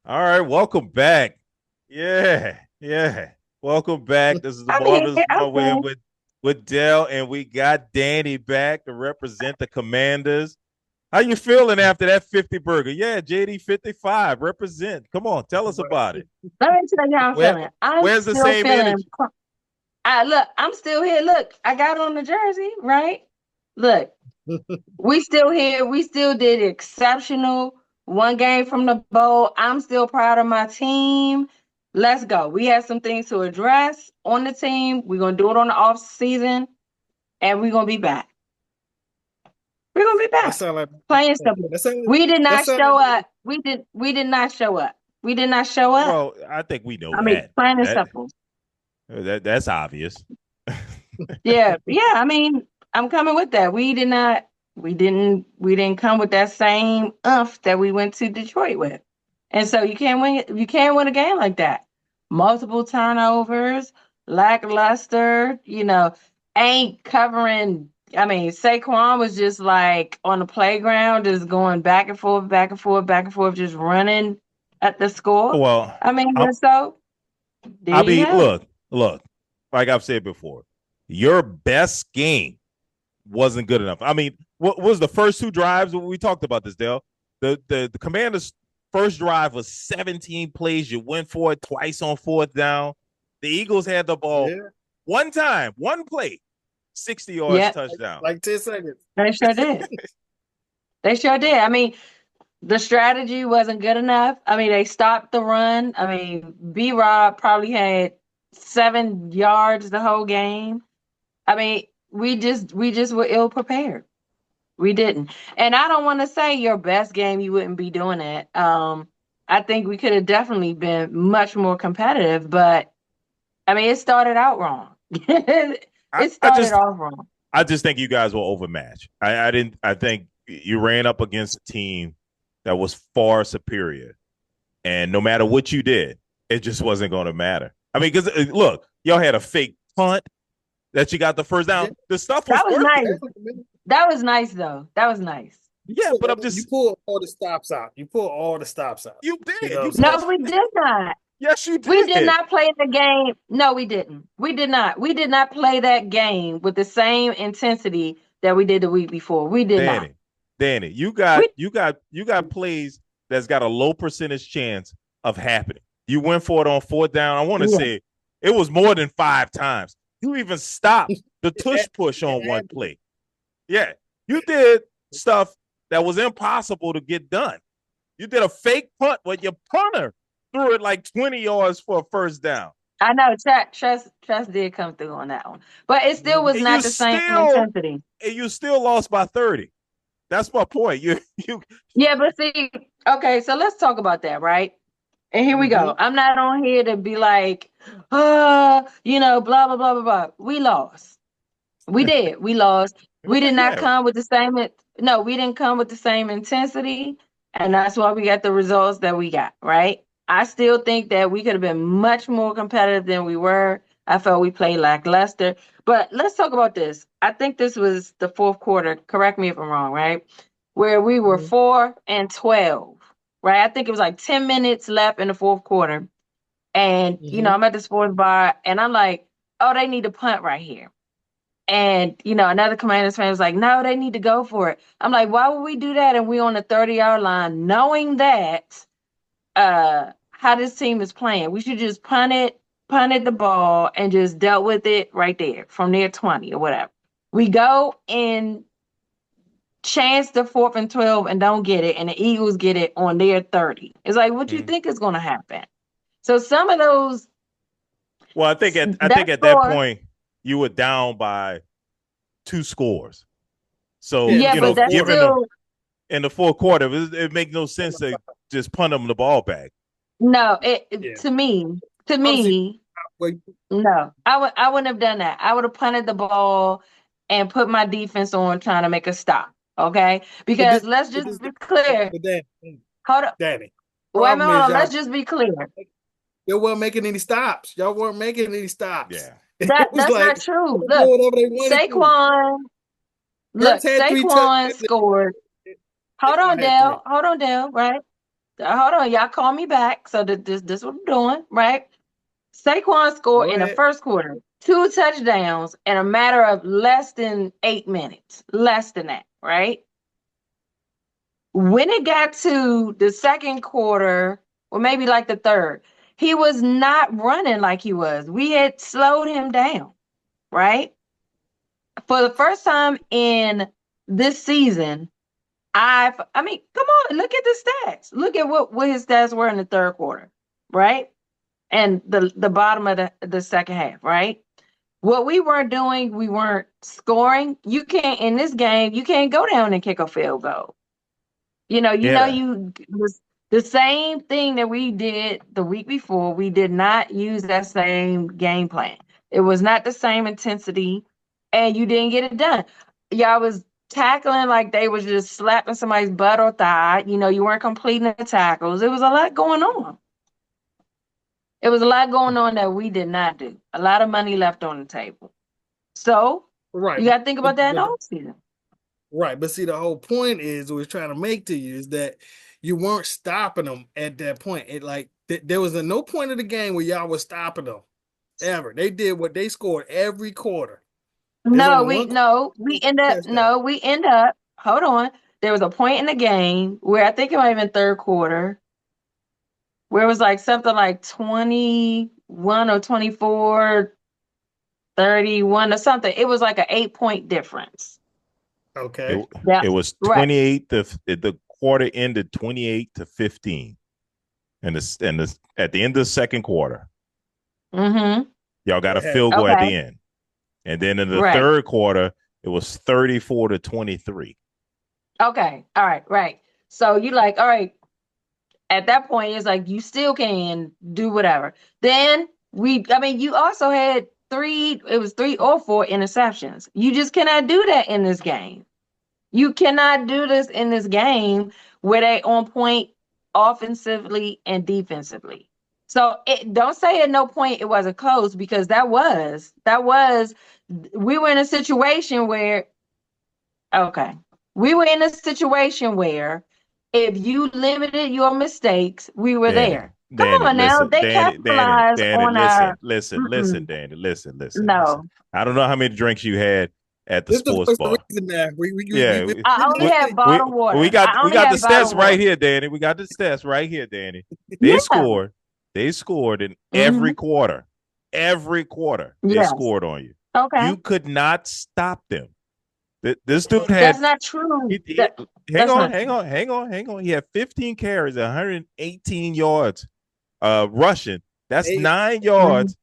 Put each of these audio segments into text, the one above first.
All right, welcome back. Yeah. Welcome back. This is the I'm here. Marvelous Runway Okay. with Dell, and we got Danny back to represent the Commanders. How you feeling after that 50 burger? Yeah, JD 55. Represent. Come on, tell us Right. about it. Let me tell you how I'm Where feeling. I'm where's the still same feeling. energy? Look, I'm still here. Look, I got on the jersey, right? Look, we still here. We still did exceptional. One game from the bowl. I'm still proud of my team. Let's go. We have some things to address on the team. We're gonna do it on the off season, and we're gonna be back. We're gonna be That back. sound like Plain and simple. that sound We did that not sound show like up. We did not show up. We did not show up. Well, I think we know I mean, that. plain and That simple. that's obvious. Yeah. I mean, I'm coming with that. We didn't come with that same umph that we went to Detroit with. And so you can't win a game like that. Multiple turnovers, lackluster, ain't covering. I mean, Saquon was just like on the playground, just going back and forth, back and forth, back and forth, just running at the score. Well, I mean, I'm and so there I you mean, have it. look, like I've said before, your best game wasn't good enough. I mean, what was the first two drives? We talked about this, Dale. The Commanders' first drive was 17 plays. You went for it twice on fourth down. The Eagles had the ball yeah, one time, one play, 60 yards Yeah, touchdown. like 10 seconds. they sure did. They sure did. I mean, the strategy wasn't good enough. I mean, they stopped the run. I mean, B Rob probably had 7 yards the whole game. I mean, we just were ill prepared. We didn't. And I don't want to say your best game you wouldn't be doing it. I think we could have definitely been much more competitive, but I mean, it started out wrong. I, It I started just off wrong. I just think you guys were overmatched. I didn't I think you ran up against a team that was far superior. And no matter what you did, it just wasn't going to matter. I mean, because look, y'all had a fake punt that you got the first down. Yeah, The stuff That was was working. nice. That was nice though. That was nice. Yeah, but I'm you just pull all the stops out. You pull all the stops out. you You know did. what I'm You saying? No, pulled. we did not. Yes, you We did did, not play the game. No, we didn't. We did not. We did not play that game with the same intensity that we did the week before. We did not. Danny. Danny, you We got you got you got plays that's got a low percentage chance of happening. You went for it on fourth down. I want to yeah. say it was more than five times. You even stopped the tush It, push it on one happened. play. Yeah, you did stuff that was impossible to get done. You did a fake punt where your punter threw it like 20 yards for a first down. I know trust did come through on that one. But it still was And not the same intensity. you still lost by 30. That's my point. You Yeah, but see, okay, so let's talk about that, right? And here we Mm-hmm. go. I'm not on here to be like, blah, blah, blah, blah, blah. We lost. We did. We lost. We did okay, not yeah. come with the same. No, we didn't come with the same intensity, and that's why we got the results that we got. Right. I still think that we could have been much more competitive than we were. I felt we played lackluster. But let's talk about this. I think this was the fourth quarter. Correct me if I'm wrong. Right, where we were Mm-hmm. 4-12. Right. I think it was like 10 minutes left in the fourth quarter, and Mm-hmm. I'm at the sports bar, and I'm like, oh, they need to punt right here. And another Commanders fan was like, no, they need to go for it. I'm like, why would we do that? And we on the 30-yard line, knowing that how this team is playing. We should just punted the ball and just dealt with it right there from their 20 or whatever. We go and chance the 4th and 12 and don't get it, and the Eagles get it on their 30. It's like, what you Mm. think is gonna happen? So some of those Well, I think that at that score, point you were down by two scores. So, Yeah, in the yeah, but fourth that's quarter. given them still in the fourth quarter, it makes no sense to just punt them the ball back. no, Yeah. to Honestly, me, wait, no. I wouldn't have done that. I would have punted the ball and put my defense on trying to make a stop. Okay? but Because this, let's but just this, be clear. but Danny, Hold on. Danny. Wait a minute, Problem hold is on. y'all Let's just be clear. y'all weren't making any stops. Y'all weren't making any stops. Yeah. It was That's like not true. they Look, do whatever they wanted to. Saquon, Hurts look, had three Saquon touchdowns. scored. Saquon had three. Hold on, Dale, right? hold on, y'all call me back. So this what I'm doing, right? Saquon scored Go in the ahead. first quarter 2 touchdowns in a matter of less than 8 minutes. Less than that, right? When it got to the second quarter, or maybe like the third, he was not running like he was. We had slowed him down, right? For the first time in this season, I mean, come on, look at the stats. Look at what his stats were in the third quarter, right? And the bottom of the second half, right? What we weren't doing, we weren't scoring. You can't in this game, you can't go down and kick a field goal. Yeah. You was the same thing that we did the week before. We did not use that same game plan. It was not the same intensity, and you didn't get it done. Y'all was tackling like they was just slapping somebody's butt or thigh. You weren't completing the tackles. It was a lot going on. It was a lot going on that we did not do. A lot of money left on the table. So Right. you got to think about that in the But whole season. right, but see, the whole point is we're trying to make to you is that you weren't stopping them at that point. It like there was no point of the game where y'all was stopping them ever. They did what they scored every quarter. There's No, only we one no, we end up touchdown. no, we end up. Hold on. There was a point in the game where I think it might have been third quarter, where it was like something like 21 or 24, 31 or something. It was like an 8-point difference. Okay. Yeah, It was right. 28 the quarter ended 28-15. And at the end of the second quarter, Mm-hmm. y'all got a Hey, field goal at Okay. the end. And then in the Right. third quarter, it was 34-23. Okay. All right. Right. So you like, all right, at that point, it's like you still can do whatever. Then you also had it was 3 or 4 interceptions. You just cannot do that in this game. You cannot do this in this game where they on point offensively and defensively. So don't say at no point it wasn't close, because we were in a situation where okay. We were in a situation where if you limited your mistakes, we were Danny, there. Come Danny, on now. listen, They capitalized Danny, on our listen, Danny, listen. no. I don't know how many drinks you had at the this is the sports first bar. reason that Yeah, I only had we bottled water. I we only got the had stats bottled right water. here, Danny. We got the stats right here, Danny. They Yeah. scored. They scored in Mm-hmm. every quarter. Every quarter they Yes. scored on you. Okay. You could not stop them. This dude That's had not true. hang That's on, not true. hang on. He had 15 carries, 118 yards rushing. That's 9 Mm-hmm. yards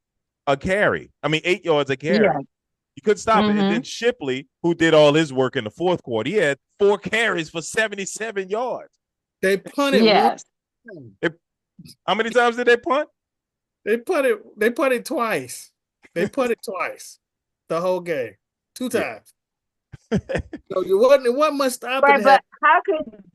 a carry. I mean, 8 yards a Yeah. carry. You couldn't stop it. And Mm-hmm. then Shipley, who did all his work in the fourth quarter, he had 4 carries for 77 yards. they punted one Yes. time. How many times did they punt? They punted twice. They punted twice the whole game. 2 Yeah. times. So it wasn't much stopping Right, happening. but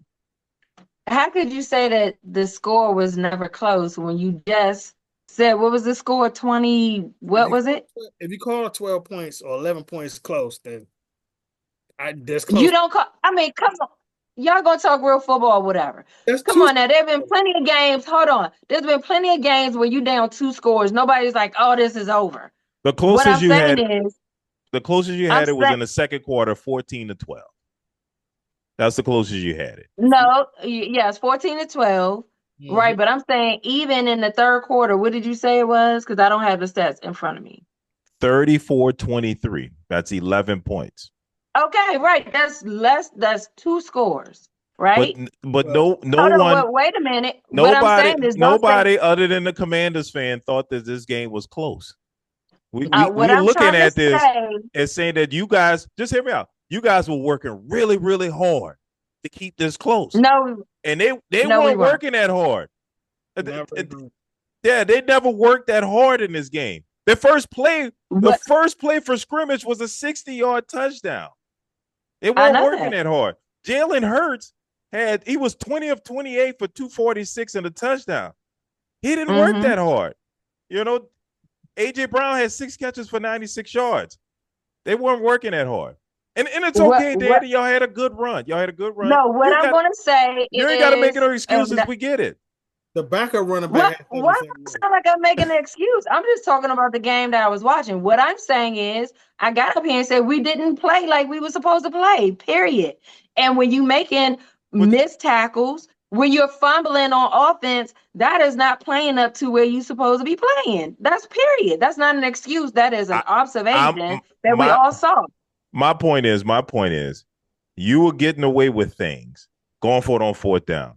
how could you say that the score was never close when you just said what was the score? 20, If what you was it? if you call 12 points or 11 points close, then that's You close. don't call, I mean, come on. Y'all gonna talk real football or whatever. That's Come two. on now. There have been plenty of games. Hold on. There's been plenty of games where you down 2 scores. Nobody's like, oh, this is over. The What closest I'm you saying had, is, I'm it was saying in the second quarter, 14-12. That's the closest you had it. no, yes, 14-12. Mhm. Right. But I'm saying even in the third quarter, what did you say it was? Because I don't have the stats in front of me. 34-23. That's 11 points. Okay, right. That's 2 scores, But right? but Well, no Hold on, one wait a minute. What I'm saying is don't say nobody other than the Commanders fan thought that this game was close. what We're I'm looking trying to at this say. and saying that you guys, just hear me out. You guys were working really, really hard to keep this close. No, And they no, we weren't weren't. working that hard. never. Yeah, they never worked that hard in this game. The But first play for scrimmage was a 60-yard touchdown. They I weren't know working that. that hard. Jalen Hurts he was 20 of 28 for 246 and a touchdown. He didn't work Mm-hmm. that hard. You know, AJ Brown had 6 catches for 96 yards. They weren't working that hard. And it's What okay, what Daddy. Y'all had a good run. Y'all had a good run. no, what I'm gonna say You ain't got to make is, no excuses. We get it. The backup running what back had why 77 do I yards. sound like I'm making an excuse? I'm just talking about the game that I was watching. What I'm saying is I got up here and said we didn't play like we were supposed to play, period. And when you making Which missed tackles, when you're fumbling on offense, that is not playing up to where you're supposed to be playing. That's period. That's not an excuse. That is an I, I'm observation that we my all saw. my point is, you were getting away with things, going for it on fourth down,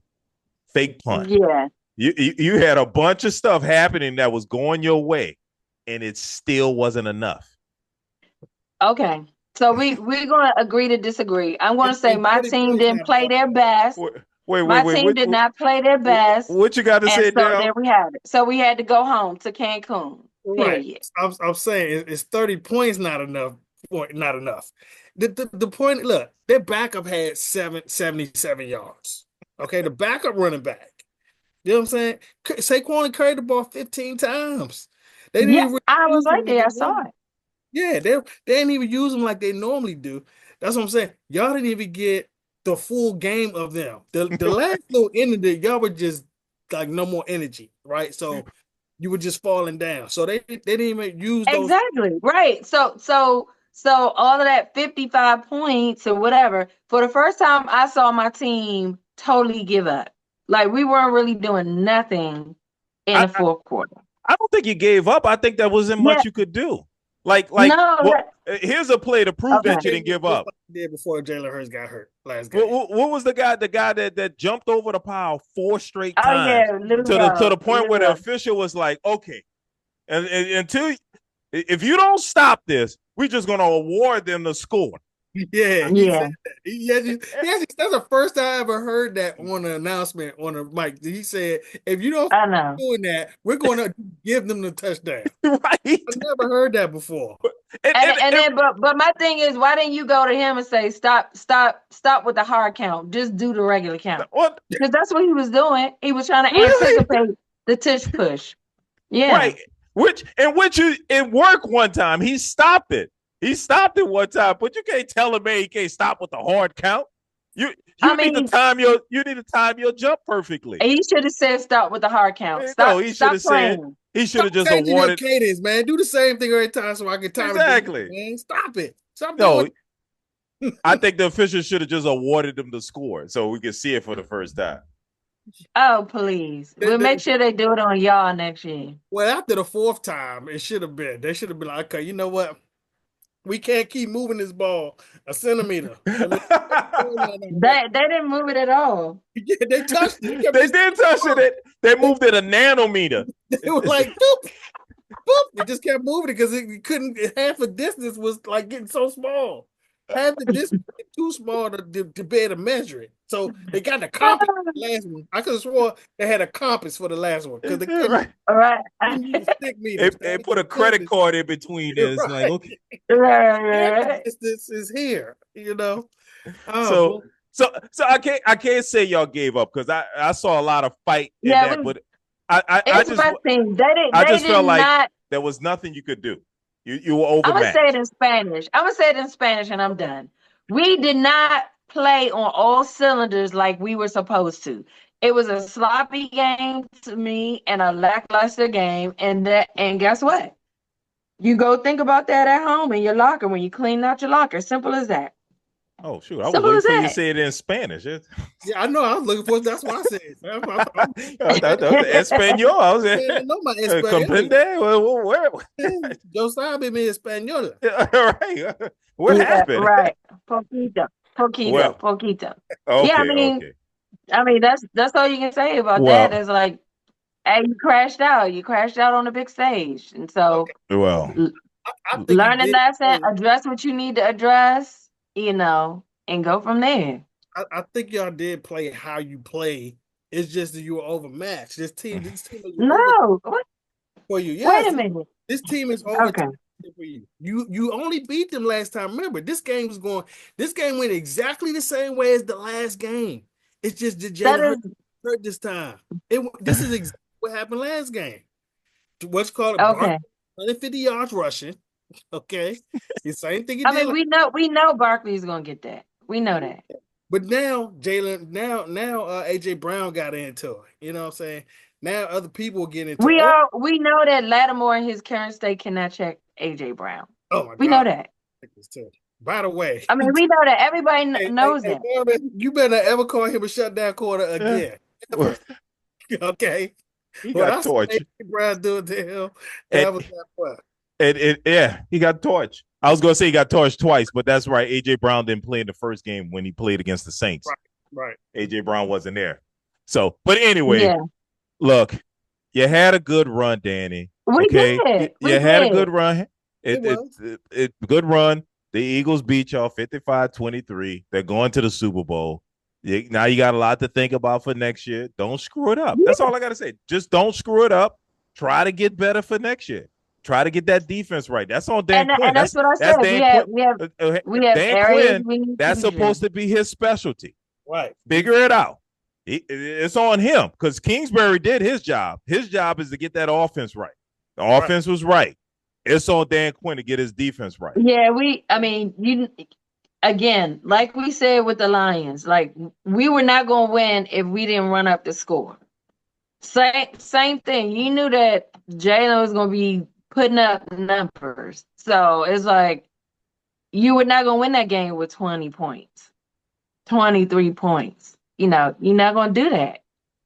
fake punt. Yeah. You had a bunch of stuff happening that was going your way, and it still wasn't enough. Okay. So we're gonna agree to disagree. I'm gonna say And my 30 team points didn't not play enough. their best. Wait. My team did not play their best. What you got to And say, so Dale? there we have it. So we had to go home to Cancun. Right. Period. I'm saying it's 30 points not enough. Not enough. The point, look, their backup had 77 yards. Okay, the backup running back. You know what I'm saying? Saquon carried the ball 15 times. They didn't Yeah, even I was use him right like there. they I saw normally. it. Yeah, they didn't even use them like they normally do. That's what I'm saying. Y'all didn't even get the full game of them. The last little end of it, y'all were just like no more energy, right? So you were just falling down. So they didn't even use those. Exactly. Right. So all of that 55 points or whatever, for the first time I saw my team totally give up. Like we weren't really doing nothing in I, the fourth quarter. I don't think you gave up. I think there wasn't Yeah. much you could do. Like, No, well, here's a play to prove okay. that you didn't give Just up. like they did before Jalen Hurts got hurt last game. What was the guy that jumped over the pile 4 straight Oh times yeah, to the point where the Lugo. official was like, okay, and until if you don't stop this, we're just gonna award them the score. Yeah, he Yeah. said that. That's the first time I ever heard that on an announcement on a mic. He said, if you don't I stop know. doing that, we're going to give them the touchdown. Right? I never heard that before. And then but my thing is, why didn't you go to him and say stop with the hard count, just do the regular count? What? Because that's what he was doing. He was trying to Really? anticipate the tush push. Yeah. Right. Which it worked one time. He stopped it. He stopped it one time, but you can't tell him, man, he can't stop with the hard count. You I need to mean, time your jump perfectly. he should have said stop with the hard count. No, he should Stop have said playing. he should have Stop just changing your awarded. cadence, man. Do the same thing every time so I can time Exactly. it. Man. Stop it. Stop No, doing I think the officials should have just awarded them the score so we could see it for the first time. Oh, please. We'll make sure they do it on y'all next year. Well, after the fourth time, it should have been. They should have been like, okay, you know what? We can't keep moving this ball a centimeter. They didn't move it at all. Yeah, they touched it. They did touch it. They moved it a nanometer. It was like boop, boop. It just kept moving it because it couldn't. Half the distance was like getting so small. Half the distance was too small to be able to measure it. So they got the compass for the last one. I could have swore they had a compass for the last one because they couldn't, All right. couldn't use stick meters. They put a credit card in between this. Right. Like, okay. Right. This is here, you know. Oh, So I can't say y'all gave up because I saw a lot of fight in Yeah, that, we- but I It's just my thing. I They just did felt like not. there was nothing you could do. You were I'm gonna say it overmatched. in Spanish. I'm gonna say it in Spanish, and I'm done. We did not play on all cylinders like we were supposed to. It was a sloppy game to me and a lackluster game. And guess what? You go think about that at home in your locker when you clean out your locker. Simple as that. Oh shoot! I was Simple looking as for you to that. say it in Spanish. yeah, I know. I was looking for it. That's why I said it. Espanol. I was I know my Espanol. comprende. Where? Yo sabe mi español. Right. What happened? Right. Poquito. Well, Poquito. Okay. Yeah, Okay. I mean that's all you can say about Well- that. Is like, hey, you crashed out. You crashed out on the big stage, and so Well. I think learn you the did lesson, play. address what you need to address, and go from there. I think y'all did play how you play. It's just that you were overmatched. This team is over No, what? for you. Wait Yes, a minute. this team is over Okay. for you. You only beat them last time. Remember, this game went exactly the same way as the last game. It's just the That Jalen is hurt this time. This is exactly what happened last game. What's called okay. 150 yards rushing, Okay, the same thing he I did. mean, we know Barkley's gonna get that. We know that. But now AJ Brown got into it. You know what I'm saying? Now other people get into it. We know that Lattimore in his current state cannot check AJ Brown. Oh my We know God. that. By the way, I mean, we know that. Everybody knows hey, that. Marvin, you better ever call him a shutdown corner again. Ever. Okay. He What got I saw torched. AJ Brown doing to him, And, that was not fun. yeah, he got torched. I was gonna say he got torched twice, but that's right. AJ Brown didn't play in the first game when he played against the Saints. Right. AJ Brown wasn't there. So, but anyway, Yeah, look, you had a good run, Danny. we Okay, did. you had a good run. It Good run. The Eagles beat y'all 55-23. They're going to the Super Bowl. Now you got a lot to think about for next year. Don't screw it up. That's all I got to say. Just don't screw it up. Try to get better for next year. Try to get that defense right. That's on Dan Quinn. And that's what I said. Dan We have Dan areas Quinn, we need that's to supposed to be his specialty. Right. Figure it out. It's on him because Kingsbury did his job. His job is to get that offense right. The offense was right. It's on Dan Quinn to get his defense right. Yeah, again, like we said with the Lions, like we were not going to win if we didn't run up the score. Same thing. You knew that Jalen was going to be putting up numbers. So it's like you were not going to win that game with 20 points, 23 points. You're not going to do that.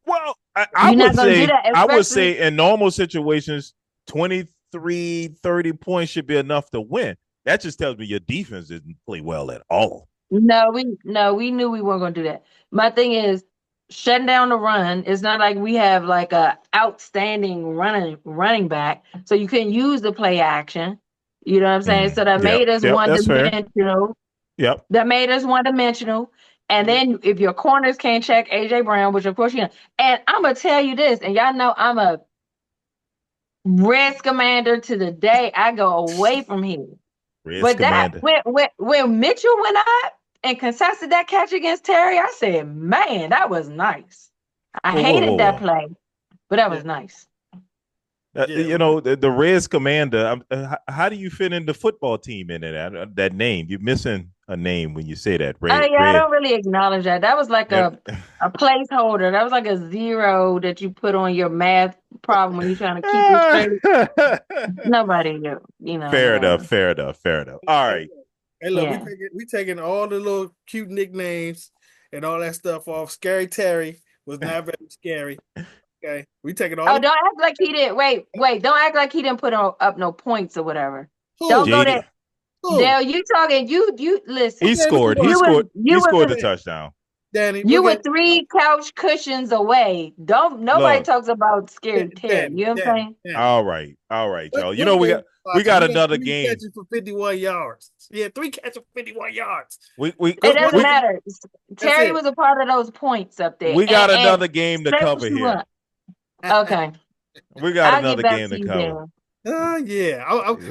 Well, I would say in normal situations, 23, 30 points should be enough to win. That just tells me your defense didn't play well at all. No, we knew we weren't going to do that. My thing is shutting down the run. It's not like we have like a outstanding running back, so you can use the play action. You know what I'm saying? So that made us one-dimensional. Yep. That made us one-dimensional. And then if your corners can't check AJ Brown, which of course you know, and I'm gonna tell you this, and y'all know I'm a Reds commander to the day I go away from here. But that when Mitchell went up and contested that catch against Terry, I said, man, that was nice. I hated that play, but that was nice. You know, the Reds commander, how do you fit in the football team in that name? You're missing a name when you say that. I don't really acknowledge that. That was like a placeholder. That was like a 0 that you put on your math problem when you're trying to keep it straight. Nobody knew, Fair enough. All right. Hey, look, we taking all the little cute nicknames and all that stuff off. Scary Terry was not very scary. Okay, we taking all. Oh, don't act like he didn't. Wait. Don't act like he didn't put up no points or whatever. Don't go there. Dale, you talking? You listen. He scored. He scored the touchdown. Danny, you were 3 couch cushions away. Nobody talks about Scary Terry. You know what I'm saying? All right, y'all. You know we got another game. Catches for 51 yards. Yeah, 3 catches for 51 yards. It doesn't matter. Terry was a part of those points up there. We got another game to cover here. Okay. We got another game to cover. Yeah.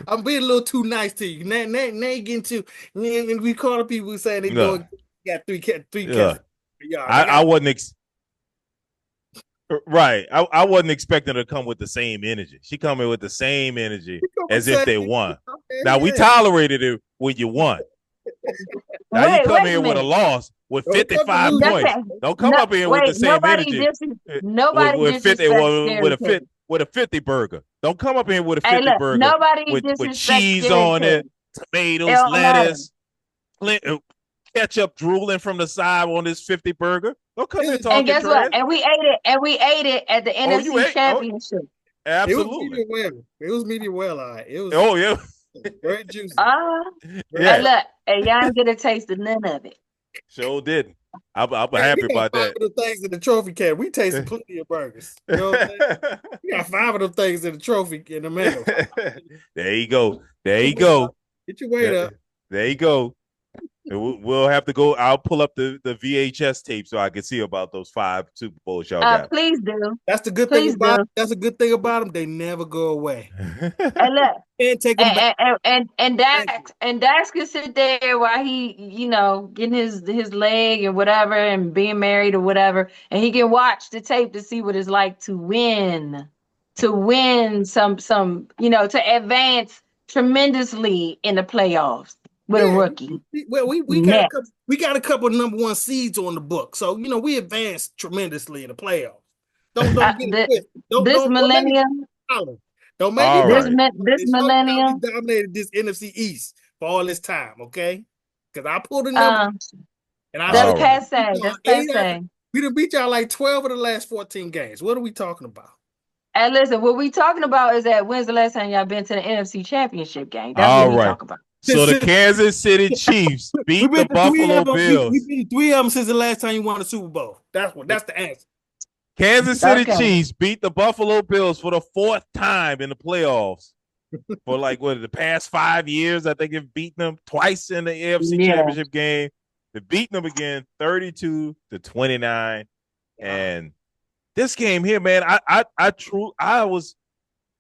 I'm being a little too nice to you. Now getting to, and we call the people saying they got 3 catches. I wasn't right. I wasn't expecting her to come with the same energy. She coming with the same energy as if they won. Now we tolerated it when you won. Now you come in with a loss with 55 points. Don't come up here with the same energy. Nobody with a 50 burger. Don't come up here with a 50 burger with cheese on it, tomatoes, lettuce, ketchup drooling from the side on this 50 burger. Don't come here talking. And guess what? And we ate it at the NFC Championship. Absolutely. It was medium well. It was. Oh yeah. Very juicy. And look, and y'all didn't get a taste of none of it. Sure didn't. I'm happy about that. 5 of the things in the trophy case. We tasted plenty of burgers. You know what I'm saying? We got 5 of them things in the trophy in the middle. There you go. Get your weight up. There you go. We'll have to go. I'll pull up the VHS tape so I can see about those 5 Super Bowls y'all got. Please do. That's the good thing about them. That's a good thing about them. They never go away. And look, and take them back. And Dax can sit there while he, getting his leg and whatever, and being married or whatever, and he can watch the tape to see what it's like to win some, to advance tremendously in the playoffs with a rookie. Well, we got a couple of number one seeds on the book, so we advanced tremendously in the playoffs. Don't get it twisted. This Don't millennium. Don't make me All right. This millennium dominated this NFC East for all this time, okay? Because I pulled a number and I that's said passe. That's passe. we done beat y'all like 12 of the last 14 games. What are we talking about? And listen, what we talking about is that when's the last time y'all been to the NFC Championship game? That's All what we right. talk about. So the Kansas City Chiefs beat the Buffalo Bills. We beat 3 of them since the last time you won a Super Bowl. That's the answer. Kansas City Chiefs beat the Buffalo Bills for the 4th time in the playoffs. For like the past 5 years, I think they've beaten them twice in the AFC Championship game. They've beaten them again 32-29. And this game here, man, I was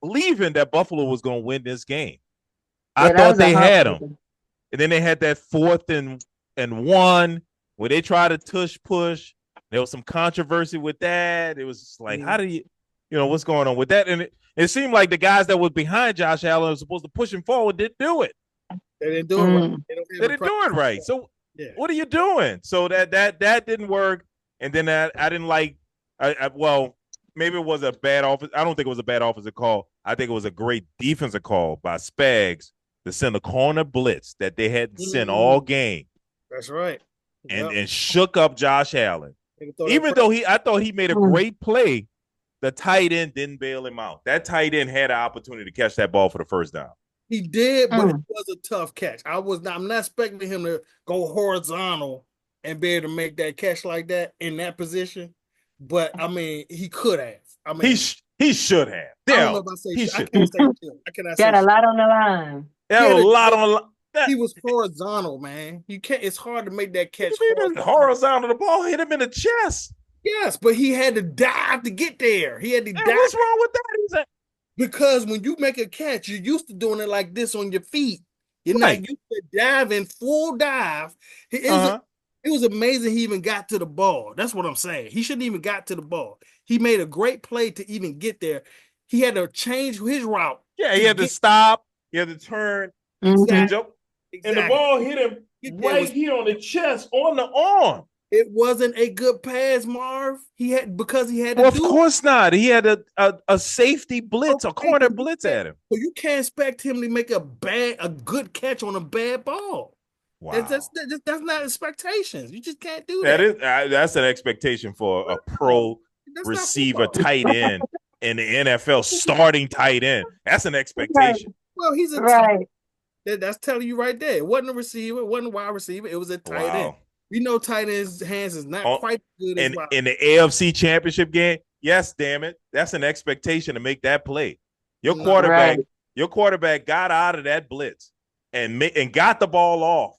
believing that Buffalo was going to win this game. I thought they had them. And then they had that 4th and 1 where they tried to tush push. There was some controversy with that. It was just like, how do you what's going on with that? And it seemed like the guys that were behind Josh Allen were supposed to push him forward didn't do it. They didn't do it right. They didn't do it right. So what are you doing? So that didn't work. And then I didn't like. Well, maybe it was a bad offense. I don't think it was a bad offensive call. I think it was a great defensive call by Spags to send a corner blitz that they hadn't sent all game. That's right. And shook up Josh Allen. Even though I thought he made a great play, the tight end didn't bail him out. That tight end had an opportunity to catch that ball for the first down. He did, but it was a tough catch. I'm not expecting him to go horizontal and be able to make that catch like that in that position. But I mean, he could have. I mean, he should have. I don't know if I say he should. I can't say should. I cannot say got a lot on the line. Got a lot on the line. He was horizontal, man. You can't. It's hard to make that catch. Horizontal. The ball hit him in the chest. Yes, but he had to dive to get there. He had to dive. What's wrong with that? Because when you make a catch, you're used to doing it like this on your feet. You're not used to diving, full dive. It was amazing he even got to the ball. That's what I'm saying. He shouldn't even got to the ball. He made a great play to even get there. He had to change his route. Yeah, he had to stop. He had to turn. Exactly. And the ball hit him right here on the chest, on the arm. It wasn't a good pass, Marv. He had to Well, of course not. He had a safety blitz, a corner blitz at him. So you can't expect him to make a good catch on a bad ball. Wow. That's not expectations. You just can't do that. That's an expectation for a pro receiver tight end in the NFL, starting tight end. That's an expectation. Well, he's a tight end. That's telling you right there. It wasn't a receiver. It wasn't a wide receiver. It was a tight end. We know tight end's hands is not quite good as in the AFC Championship game. Yes, damn it. That's an expectation to make that play. Your quarterback got out of that blitz and got the ball off.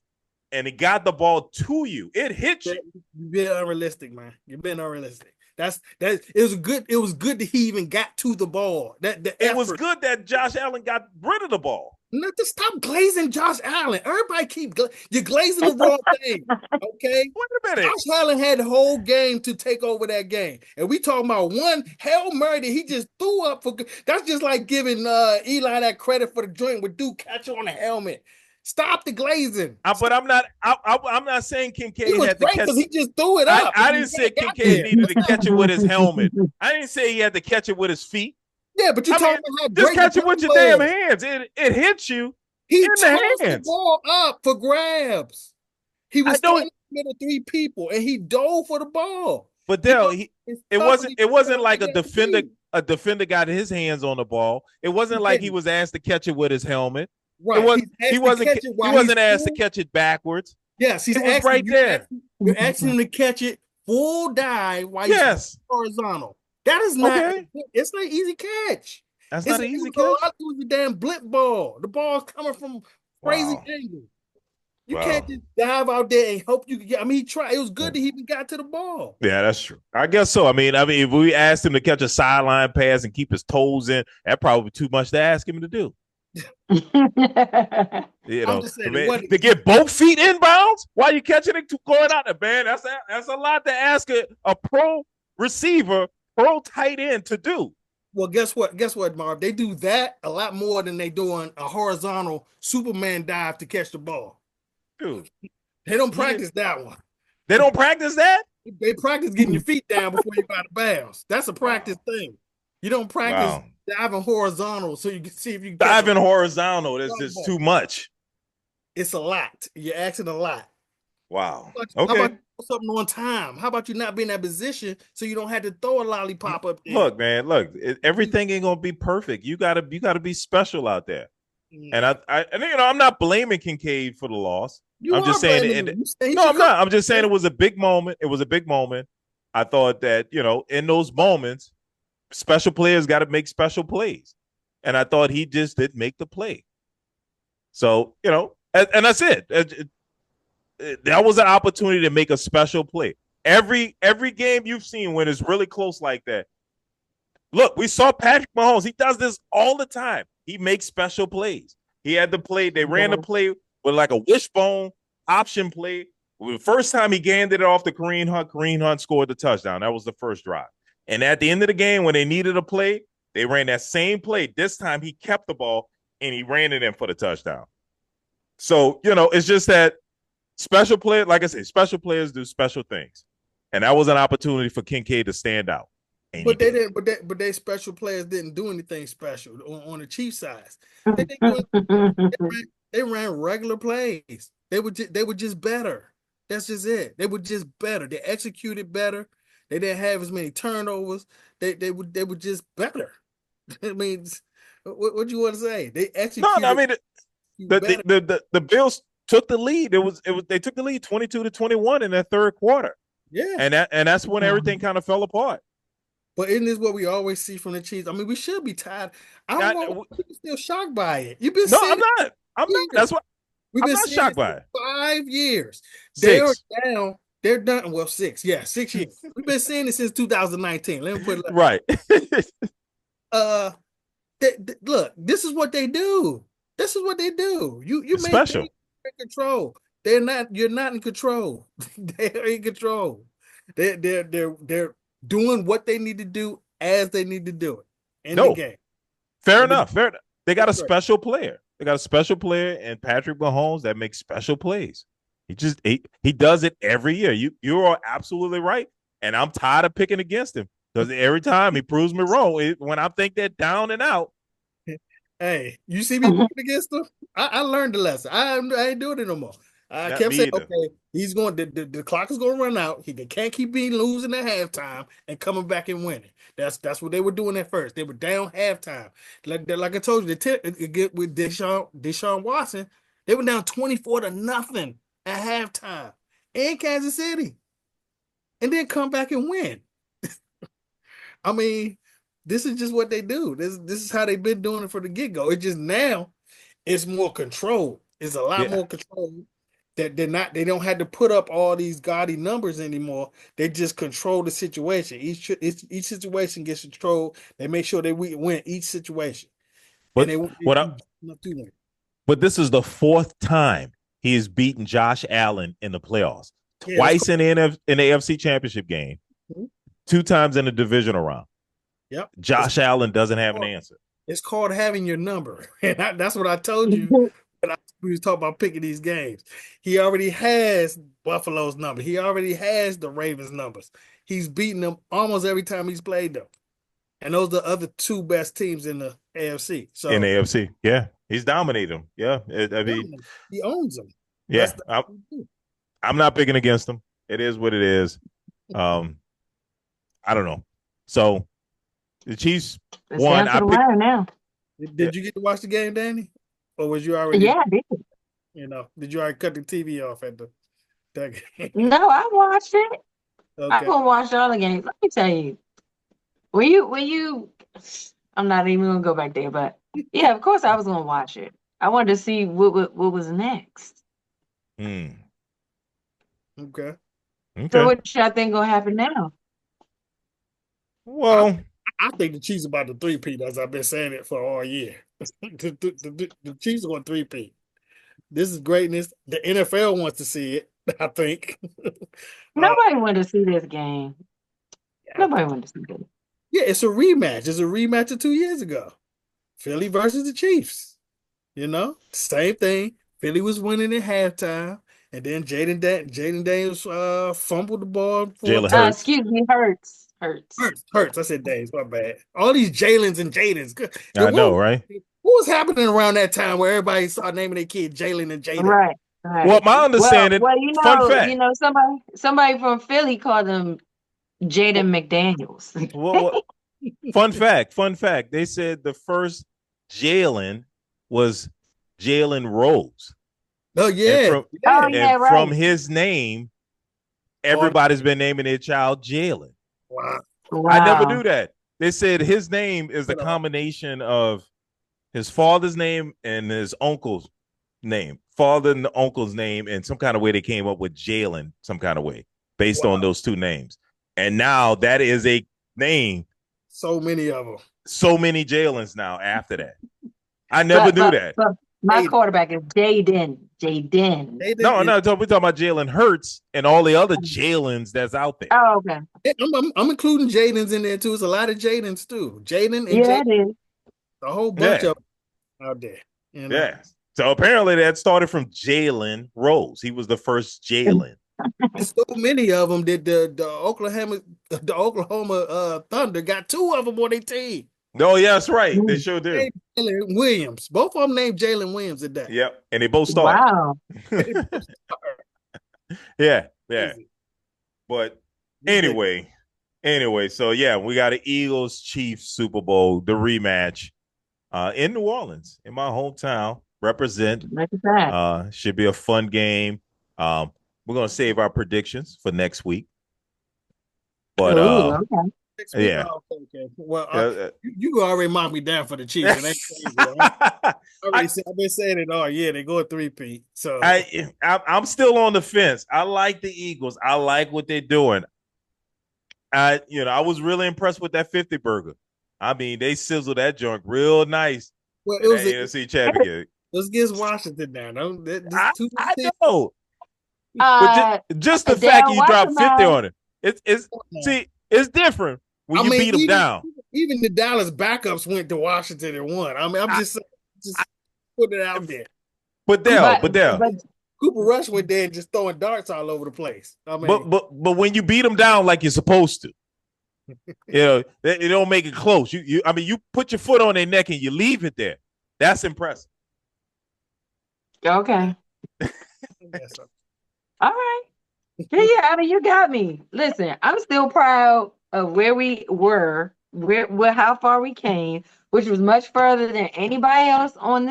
And he got the ball to you. It hit you. You've been unrealistic, man. You've been unrealistic. It was good. It was good that he even got to the ball. It was good that Josh Allen got rid of the ball. Not to stop glazing Josh Allen. Everybody you're glazing the wrong thing. Okay. Wait a minute. Josh Allen had the whole game to take over that game, and we talking about one Hail Mary that he just threw up for. That's just like giving Eli that credit for the joint with Duke catch on the helmet. Stop the glazing. But I'm not saying Kincaid had to catch because he just threw it up. I didn't say Kincaid needed to catch it with his helmet. I didn't say he had to catch it with his feet. Yeah, but you're talking about just catch it with your damn hands. It hits you. He in the hands. The ball up for grabs. He was standing in the middle of 3 people and he dove for the ball. But Dale, it wasn't like a defender. A defender got his hands on the ball. It wasn't like he was asked to catch it with his helmet. Right. He wasn't asked to catch it backwards. Yes, he's right there. You're asking him to catch it full dive while he's horizontal. That is not. It's not an easy catch. That's not an easy catch. It was a damn blip ball. The ball's coming from crazy angle. You can't just dive out there and hope you can get. I mean, he tried. It was good that he even got to the ball. Yeah, that's true. I guess so. I mean, if we asked him to catch a sideline pass and keep his toes in, that probably be too much to ask him to do. To get both feet inbounds while you catching it going out there, man. That's a lot to ask a pro receiver, pro tight end to do. Well, guess what? Guess what, Marv? They do that a lot more than they doing a horizontal Superman dive to catch the ball. Dude, They don't practice that one. they don't practice that? They practice getting your feet down before you go out of bounds. That's a practice Wow. thing. You don't practice Wow. diving horizontal so you can see if you can catch Diving horizontal, that's just ball. too much. It's a lot. You're asking a lot. Wow. How Okay. about something on time? How about you not be in that position so you don't have to throw a lollipop up there? Look, man, look, everything ain't gonna be perfect. You gotta be special out there. And and I'm not blaming Kincaid for the loss. You I'm just are saying blaming it. him. No, I'm not. I'm just saying it was a big moment. It was a big moment. I thought that, in those moments, special players got to make special plays. And I thought he just didn't make the play. So, and that's it. That was an opportunity to make a special play. Every game you've seen when it's really close like that. Look, we saw Patrick Mahomes. He does this all the time. He makes special plays. He had the play. They ran the play with like a wishbone option play. The first time he handed it off to Kareem Hunt scored the touchdown. That was the first drive. And at the end of the game, when they needed a play, they ran that same play. This time he kept the ball and he ran it in for the touchdown. So, it's just that special player, like I said, special players do special things. And that was an opportunity for Kincaid to stand out. But they didn't. But they special players didn't do anything special on the Chiefs side. They didn't they ran regular plays. They were just better. That's just it. They were just better. They executed better. They didn't have as many turnovers. They were just better. I mean, what you want to say? They executed. No, I mean the Bills took the lead. They took the lead 22-21 in that third quarter. Yeah, and that's when everything kind of fell apart. But isn't this what we always see from the Chiefs? I mean, we should be tired. I don't know. People still shocked by it. You've been I'm not. That's what I'm not shocked by it. 5 years. They are down. They're done. Well, 6. Yeah, 6 years. We've been seeing it since 2019. Let me put it right. Look, this is what they do. This is what they do. You make special. In control. They're not. You're not in control. They're in control. They're doing what they need to do as they need to do it in the game. Fair enough. They got a special player. They got a special player in Patrick Mahomes that makes special plays. He does it every year. You are absolutely right. And I'm tired of picking against him because every time he proves me wrong. When I think they're down and out. Hey, you see me picking against him? I learned the lesson. I ain't doing it no more. I kept saying, okay, he's going. The clock is going to run out. They can't keep losing at halftime and coming back and winning. That's what they were doing at first. They were down halftime. Like I told you, with Deshaun Watson, they were down 24-0 at halftime in Kansas City, and then come back and win. I mean, this is just what they do. This is how they've been doing it for the get-go. It's just now it's more control. It's a lot more control. That they don't have to put up all these gaudy numbers anymore. They just control the situation. Each situation gets controlled. They make sure they win each situation. But this is the fourth time he has beaten Josh Allen in the playoffs. Twice in the AFC Championship game, 2 times in the divisional round. Yep. Josh Allen doesn't have an answer. It's called having your number. And that's what I told you. We was talking about picking these games. He already has Buffalo's number. He already has the Ravens numbers. He's beaten them almost every time he's played them. And those are the other 2 best teams in the AFC. So in the AFC, yeah, he's dominated them. Yeah, he owns them. Yeah, I'm not picking against him. It is what it is. I don't know. So the Chiefs won. Now. Did you get to watch the game, Danny? Or was you already? Yeah, I did. Did you already cut the TV off at that game? No, I watched it. Okay. I'm gonna watch all the games. Let me tell you. When you I'm not even gonna go back there, but yeah, of course I was gonna watch it. I wanted to see what was next. Okay. So what y'all think gonna happen now? Well, I think the Chiefs about to 3-peat, as I've been saying it for all year. the Chiefs are going to 3-peat. This is greatness. The NFL wants to see it, I think. Nobody wanted to see this game. Nobody wanted to see it. Yeah, it's a rematch. It's a rematch of 2 years ago. Philly versus the Chiefs. Same thing. Philly was winning at halftime, and then Jaden Daniels fumbled the ball for a Jalen touchdown. Hurts. Excuse me, Hurts. Hurts. I said Daniels, my bad. All these Jalen's and Jadens. I know, right? What was happening around that time where everybody started naming their kid Jalen and Jaden? Right, Well, right. my understanding, Well, fun fact. somebody from Philly called him Jaden McDaniels. Well, fun fact. They said the first Jalen was Jalen Rose. Oh And yeah, from Oh yeah. yeah, and right. from his name, Oh, everybody's been naming their child Jalen. wow. I never Wow. knew that. They said his name is the combination of his father's name and his uncle's name. Father and the uncle's name, and some kind of way they came up with Jalen, some kind of way, based on Wow. those two names. And now that is a name. So many of them. So many Jalen's now after that. I never But knew but that. but my Jaden. quarterback is Jaden. Jaden. Jaden No, is. no, we're talking about Jalen Hurts and all the other Jalen's that's out there. Oh, okay. I'm including Jaden's in there too. It's a lot of Jaden's too. Jaden and Yeah, Jaden, it is. a whole bunch Yeah, of them out there. yeah. So apparently that started from Jalen Rose. He was the first Jalen. There's so many of them that the Oklahoma Thunder got two of them on their team. No, yeah, that's right. They Mm. sure do. Named Jalen Williams. Both of them named Jalen Williams today. Yep. And they both start. Wow. Yeah, yeah. Crazy. But anyway, so yeah, we got an Eagles Chiefs Super Bowl, the rematch, in New Orleans, in my hometown. Represent. Look at that. Should be a fun game. We're gonna save our predictions for next week. But Ooh, okay. Next week, yeah. okay. Well, Uh, you already marked me down for the Chiefs, and that's crazy. I've been saying it all year. They go a 3-peat. So I'm still on the fence. I like the Eagles. I like what they're doing. I was really impressed with that 50 burger. I mean, they sizzled that joint real nice well, in that NFC championship. let's get Washington now. I know, but just the Dale, fact you watch dropped your 50 mouth. on it, it's different when you beat them down. Even the Dallas backups went to Washington and won. I mean, I'm just putting it out there. But Dale, Cooper Rush went there and just throwing darts all over the place. I mean, but when you beat them down like you're supposed to, they don't make it close. You put your foot on their neck and you leave it there. That's impressive. Okay. All right. Yeah, I mean, you got me. Listen, I'm still proud of where we were, how far we came, which was much further than anybody else on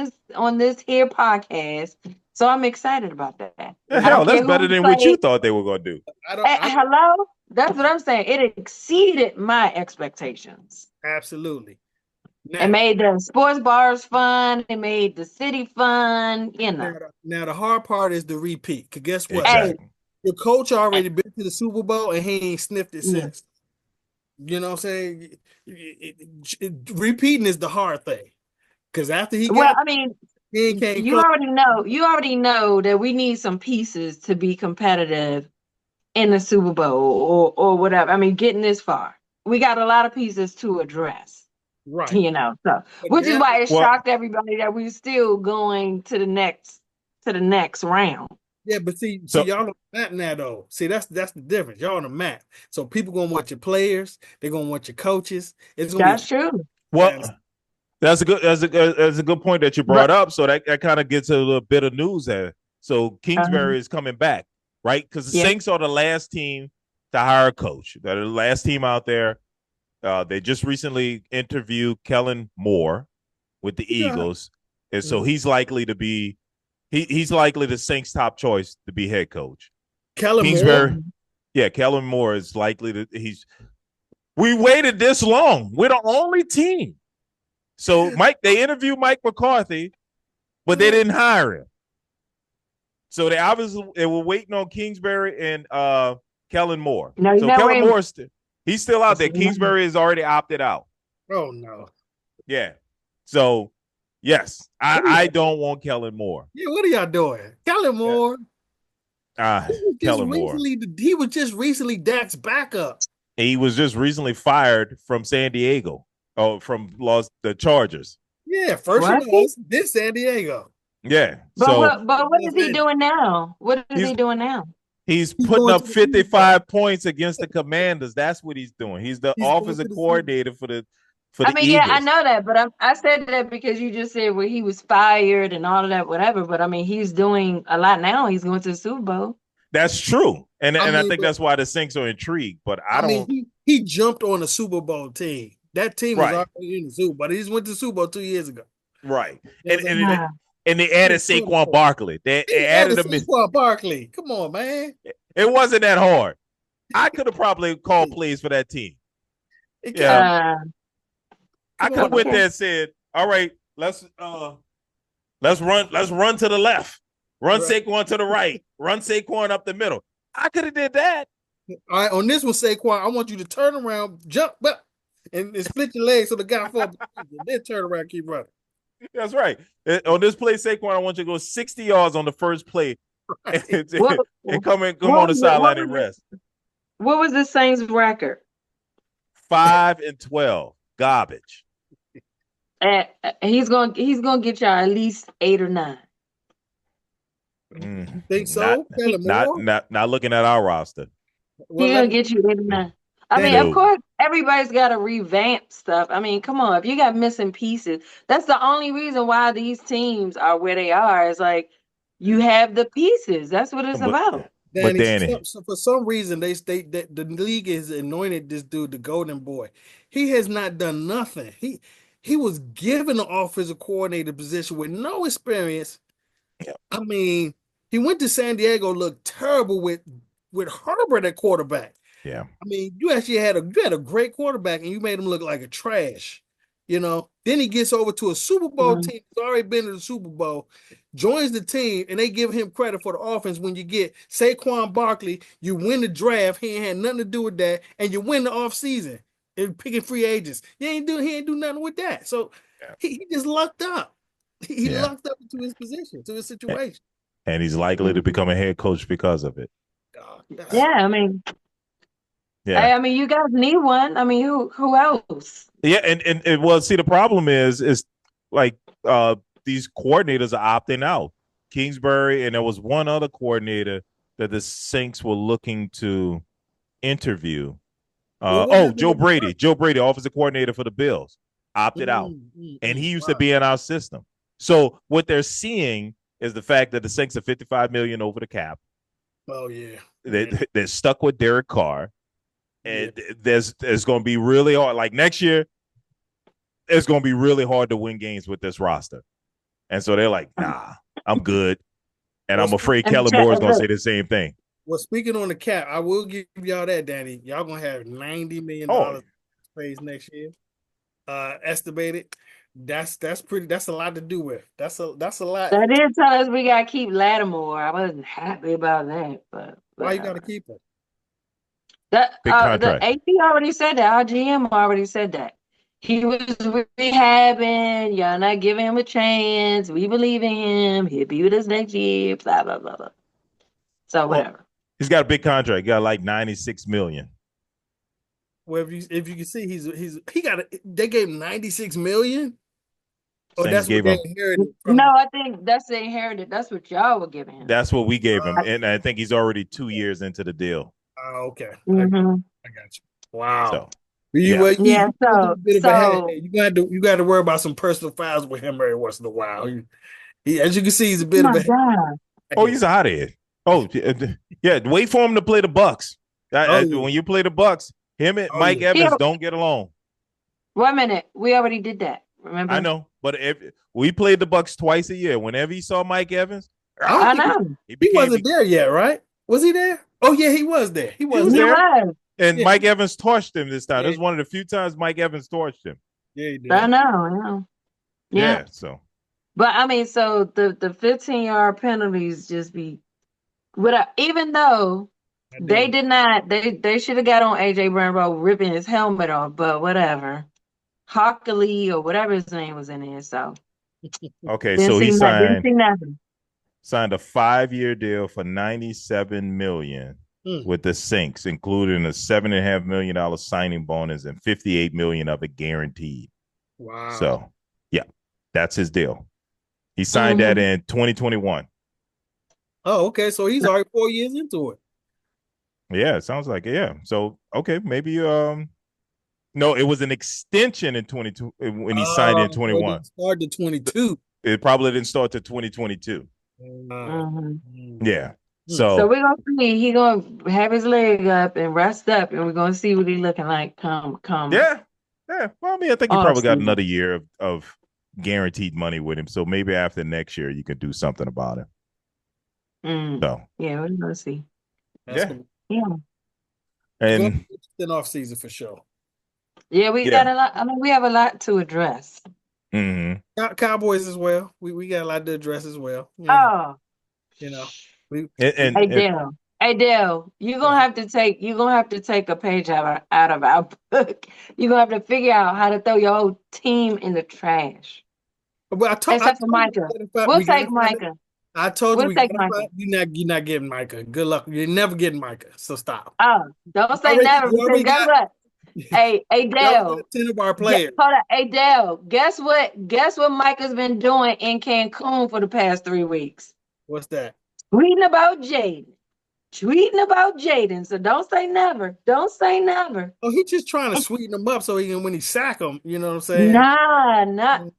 this here podcast. So I'm excited about that. Hell, that's better than what you thought they were going to do. Hello? That's what I'm saying. It exceeded my expectations. Absolutely. It made the sports bars fun. It made the city fun. Now the hard part is the repeat. Because guess what? Exactly. Your coach already been to the Super Bowl and he ain't sniffed it since. Yeah. You know what I'm saying? Repeating is the hard thing. Because after he you already know that we need some pieces to be competitive in the Super Bowl or whatever. I mean, getting this far, we got a lot of pieces to address. Right. So which is why it shocked everybody that we're still going to the next round. Yeah, but see y'all on the map now though. See, that's the difference. Y'all on the map. So people gonna want your players, they're gonna want your coaches. That's true. Well, that's a good point that you brought up. So that kind of gets a little bit of news there. So Kingsbury is coming back, right? Because the Saints are the last team to hire a coach. They're the last team out there. They just recently interviewed Kellen Moore with the Eagles, and so he's likely to be he's likely the Saints' top choice to be head coach. Kellen Moore? Yeah, Kellen Moore is likely to. We waited this long. We're the only team. So they interviewed Mike McCarthy, but they didn't hire him. So they were waiting on Kingsbury and Kellen Moore. No, so Kellen Moore he's still out there. Kingsbury has already opted out. Oh no. Yeah. So yes, I don't want Kellen Moore. Yeah, what are y'all doing? Kellen Moore. Kellen Moore. He was just recently Dak's backup. He was just recently fired from San Diego. Oh, from the Chargers. Yeah, first it What? was this San Diego. Yeah. But So what is Los he Angeles. doing now? What is he's he doing now? he's He's putting going up to the Super Bowl. 55 points against the Commanders. That's what he's doing. He's the He's going offensive to the Super Bowl. coordinator for I the mean, yeah, I Eagles. know that, but I said that because you just said well he was fired and all of that, whatever. But I mean, he's doing a lot now. He's going to the Super Bowl. That's true. And I I mean, think but that's why the Saints are intrigued. But I I mean, don't he jumped on the Super Bowl team. That team was right. already in the Super Bowl. He just went to the Super Bowl 2 years ago. Right. You know what I'm saying? Nah. And they added Saquon Barkley. They He added added him. Saquon Barkley. Come on, man. It wasn't that hard. I could have probably called plays for that team. Yeah. I could have went there and said, all right, let's run to the left. Run Right. Saquon to the right. Run Saquon up the middle. I could have did that. All right, on this one, Saquon, I want you to turn around, jump up, and split your legs so the guy falls. Then turn around, and keep running. That's right. On this play, Saquon, I want you to go 60 yards on the first play Right. and come on the sideline and rest. What was the Saints record? 5-12. Garbage. And he's gonna get y'all at least 8 or 9. You think so? Not looking at our roster. Well, He's gonna get you 8 or 9. I mean, Danny, of course, everybody's got to revamp stuff. I mean, come on, if you got missing pieces, that's the only reason why these teams are where they are. Is like you have the pieces. That's what it's about. Danny, for some reason that the league has anointed this dude the golden boy. He has not done nothing. He was given the offensive coordinator position with no experience. Yeah. I mean, he went to San Diego, looked terrible with Herbert at quarterback. Yeah. I mean, you actually had a great quarterback and you made him look like a trash. You know, then he gets over to a Super Bowl team. He's already been to the Super Bowl, joins the team, and they give him credit for the offense. When you get Saquon Barkley, you win the draft. He ain't had nothing to do with that, and you win the offseason and picking free agents. He ain't do nothing with that. So he just lucked up. He lucked up to his position, to his situation. And he's likely to become a head coach because of it. I mean, I mean, you guys need one. I mean, who else? Yeah, and well, see, the problem is like these coordinators are opting out. Kingsbury, and there was one other coordinator that the Saints were looking to interview. Joe Brady. Joe Brady, offensive coordinator for the Bills, opted out. And he used to be in our system. So what they're seeing is the fact that the Saints are $55 million over the cap. Oh, yeah. They're stuck with Derek Carr. And there's going to be really hard. Like next year, it's going to be really hard to win games with this roster. And so they're like, nah, I'm good. And I'm afraid Kellen Moore is going to say the same thing. Well, speaking on the cap, I will give y'all that, Danny. Y'all going to have $90 million space next year. Estimated. That's a lot to do with. That's a lot. That did tell us we got to keep Lattimore. I wasn't happy about that. But why you got to keep him? The AP already said that. Our GM already said that. He was rehabbing. Y'all not giving him a chance. We believe in him. He'll be with us next year. Blah blah blah blah. So whatever. He's got a big contract. He got like $96 million. Well, if you can see, they gave him $96 million. Oh, that's what they inherited. I think that's the inherited. That's what y'all were giving him. That's what we gave him, and I think he's already 2 years into the deal. Oh, okay. Mm-hmm. I got you. Wow. So, you got to worry about some personal files with him every once in a while. As you can see, he's a bit of a. God. Oh, he's out of it. Oh, yeah. Wait for him to play the Bucks. When you play the Bucks, him and Mike Evans don't get along. 1 minute. We already did that. Remember? I know, but we played the Bucks twice a year. Whenever he saw Mike Evans, I know he wasn't there yet, right? Was he there? Oh yeah, he was there. He was there. And Mike Evans torched him this time. This is one of the few times Mike Evans torched him. Yeah, he did. I know. Yeah. So, but I mean, so the 15-yard penalties just be even though they did not, they should have got on AJ Brown ripping his helmet off, but whatever. Hockley or whatever his name was in there. So okay, so he signed a 5-year deal for $97 million. with the Saints, including a $7.5 million signing bonus and $58 million of it guaranteed. Wow. So, yeah, that's his deal. He signed that in 2021. Oh, okay. So he's already 4 years into it. Yeah, it sounds like it. Yeah. So, okay, maybe no, it was an extension in 22 when he signed in 21. It started 22. It probably didn't start to 2022. Yeah. So we're gonna see. He gonna have his leg up and rest up, and we're gonna see what he's looking like. Come. Yeah. Well, I mean, I think he probably got another year of guaranteed money with him. So maybe after next year, you can do something about it. So yeah, we're gonna see. Yeah. And an off season for sure. Yeah, we got a lot. I mean, we have a lot to address. Cowboys as well. We got a lot to address as well. Hey Dale, you're gonna have to take a page out of our book. You're gonna have to figure out how to throw your whole team in the trash. Well, Except for Micah. We'll take Micah. I told you take Micah. You're not getting Micah. Good luck. You're never getting Micah. So stop. Oh, don't say never. Because guess what? Hey, Dale. 10 of our players. Hold on. Hey, Dale. Guess what? Guess what Micah's been doing in Cancun for the past 3 weeks? What's that? Tweeting about Jaden. So don't say never. Don't say never. Oh, he's just trying to sweeten him up so he can when he sack him. You know what I'm saying? Nah.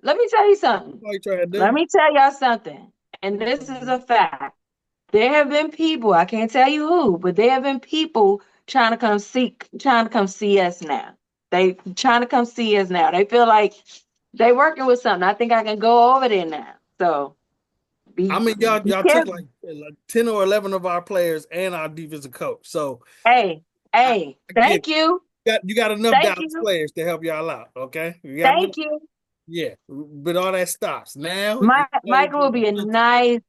Let me tell you something. What are you trying to do? Let me tell y'all something. And this is a fact. There have been people, I can't tell you who, but there have been people trying to come see us now. They trying to come see us now. They feel like they working with something. I think I can go over there now. So y'all took like 10 or 11 of our players and our defensive coach. So hey, thank you. You got enough Dallas players to help y'all out, okay? Thank you. Yeah, but all that stops now. Michael will be a nice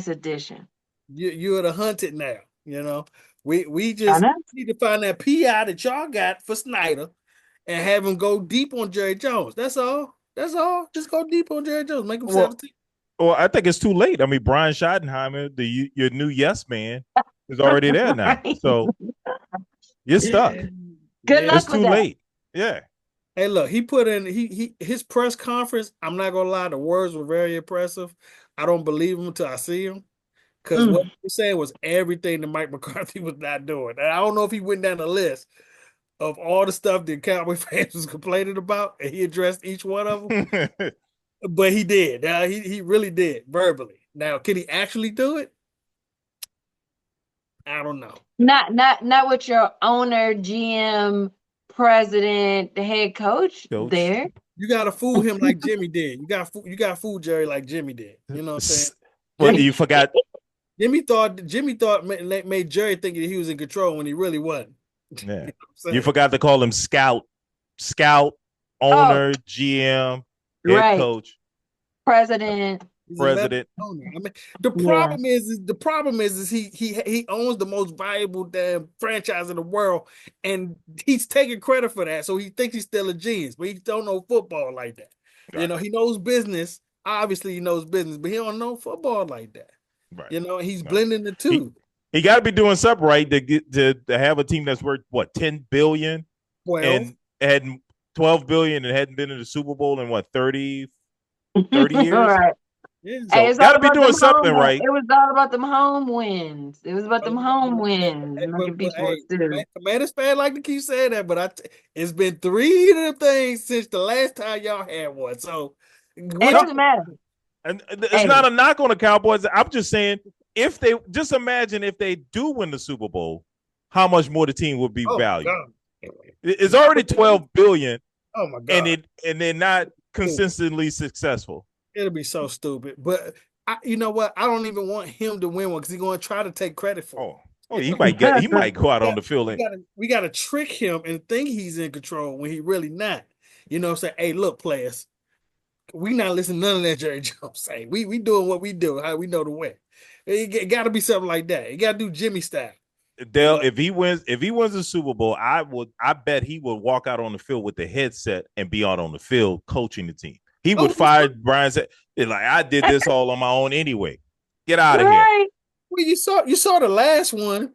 addition. You're the hunted now. You know, we just need to find that PI that y'all got for Snyder and have him go deep on Jerry Jones. That's all. Just go deep on Jerry Jones. Make him 17. Well, I think it's too late. I mean, Brian Schottenheimer, your new yes man, is already there now. So you're stuck. Good luck. It's too late. Yeah. Hey, look, he put in his press conference. I'm not gonna lie, the words were very impressive. I don't believe him until I see him. Because what he was saying was everything that Mike McCarthy was not doing. And I don't know if he went down the list of all the stuff that Cowboy fans was complaining about, and he addressed each one of them. But he did. He really did verbally. Now, can he actually do it? I don't know. Not with your owner, GM, president, the head coach there. You gotta fool him like Jimmy did. You got fool Jerry like Jimmy did. You know what I'm saying? Well, you forgot. Jimmy thought made Jerry think that he was in control when he really wasn't. Yeah. You forgot to call him scout, owner, GM, head coach, president. I mean, the problem is he owns the most valuable damn franchise in the world, and he's taking credit for that. So he thinks he's still a genius, but he don't know football like that. Right. You know, he knows business. Obviously, he knows business, but he don't know football like that. Right. You know, he's blending the two. He got to be doing something right to have a team that's worth what, $10 billion, and had $12 billion and hadn't been in the Super Bowl in what, 30 years. All right. Yeah. So hey, got to be doing something right. It was all about them home wins. Commanders fan like to keep saying that, but it's been 3 of them things since the last time y'all had one. So it doesn't matter. And it's not a knock on the Cowboys. I'm just saying, if they just imagine if they do win the Super Bowl, how much more the team would be valued. It's already $12 billion. Oh my God! And they're not consistently successful. It'll be so stupid. But you know what? I don't even want him to win one because he's going to try to take credit for it. Oh, he might go out on the field. We got to trick him and think he's in control when he really not. You know what I'm saying? Hey, look, players. We not listening to none of that Jerry Jones say. We doing what we do. How we know the way. It got to be something like that. You got to do Jimmy style. Dale, if he wins the Super Bowl, I bet he would walk out on the field with the headset and be out on the field coaching the team. He would fire Brian. Like, I did this all on my own anyway. Get out of here. Well, you saw the last one